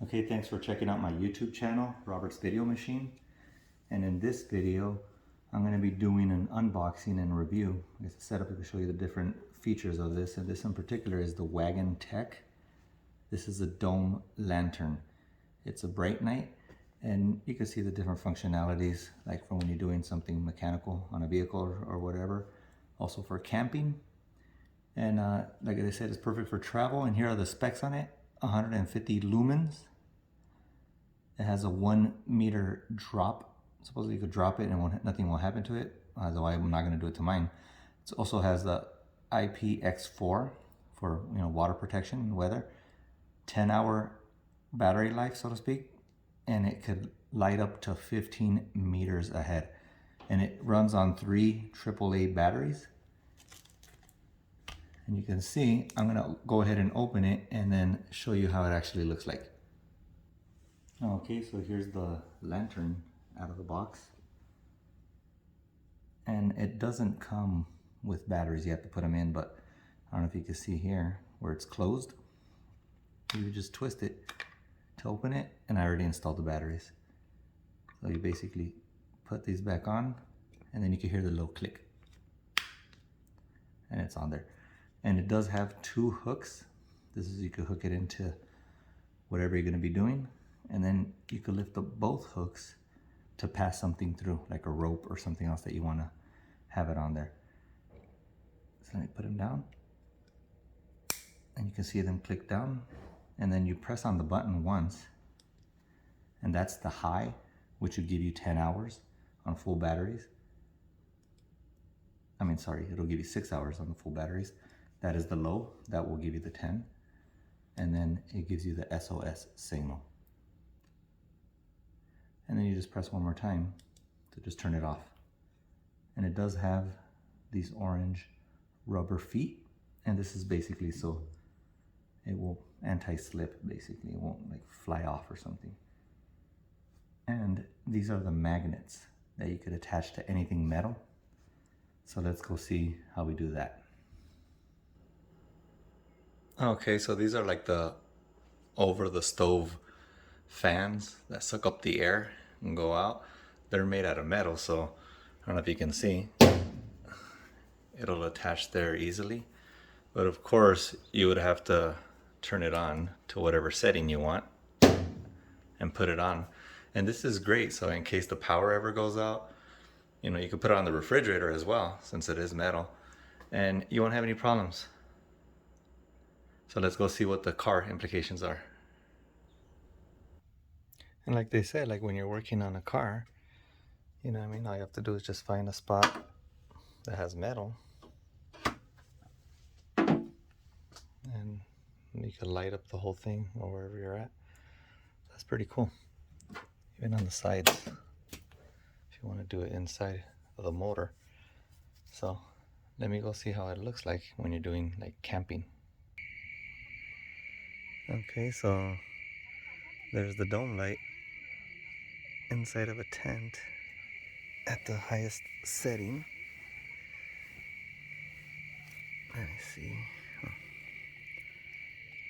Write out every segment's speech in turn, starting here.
Okay, thanks for checking out my YouTube channel, Robert's Video Machine. And in this video, I'm going to be doing an unboxing and review. It's a setup to show you the different features of this. And this in particular is the Wagan Tech. This is a dome lantern. It's a Brite-Nite, and you can see the different functionalities, like for when you're doing something mechanical on a vehicle or whatever. Also for camping. And like I said, it's perfect for travel. And here are the specs on it. 150 lumens. It has a 1 meter drop. Supposedly you could drop it and nothing will happen to it. Otherwise, I'm not going to do it to mine. It also has the IPX4 for water protection and weather. 10-hour battery life, so to speak. And it could light up to 15 meters ahead. And it runs on 3 AAA batteries. And you can see, I'm going to go ahead and open it and then show you how it actually looks like. Okay, so here's the lantern out of the box. And it doesn't come with batteries, you have to put them in, but I don't know if you can see here where it's closed. You just twist it to open it, and I already installed the batteries. So you basically put these back on, and then you can hear the little click. And it's on there. And it does have 2 hooks. This is, you could hook it into whatever you're going to be doing, and then you could lift up both hooks to pass something through, like a rope or something else that you want to have it on there. So let me put them down, and you can see them click down, and then you press on the button once, and that's the high, which would give you 10 hours on full batteries. I mean, sorry, it'll give you 6 hours on the full batteries. That is the low, that will give you the 10. And then it gives you the S.O.S signal. And then you just press one more time to just turn it off. And it does have these orange rubber feet. And this is basically so it will anti-slip, basically. It won't like fly off or something. And these are the magnets that you could attach to anything metal. So let's go see how we do that. Okay, so these are like the over the stove fans that suck up the air and go out. They're made out of metal, so I don't know if you can see. It'll attach there easily. But of course, you would have to turn it on to whatever setting you want and put it on. And this is great, so in case the power ever goes out, you could put it on the refrigerator as well, since it is metal, and you won't have any problems. So let's go see what the car implications are. And like they said, like when you're working on a car, all you have to do is just find a spot that has metal, and you can light up the whole thing or wherever you're at. That's pretty cool. Even on the sides, if you want to do it inside of the motor. So let me go see how it looks like when you're doing like camping. Okay, so there's the dome light inside of a tent at the highest setting. Let me see.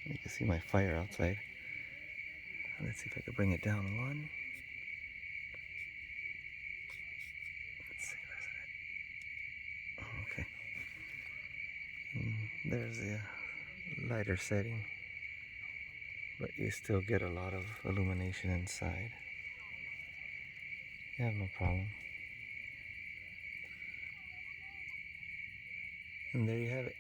You can see my fire outside. Let's see if I can bring it down one. Let's see, where's it? Okay. And there's the lighter setting, but you still get a lot of illumination inside. You have no problem. And there you have it.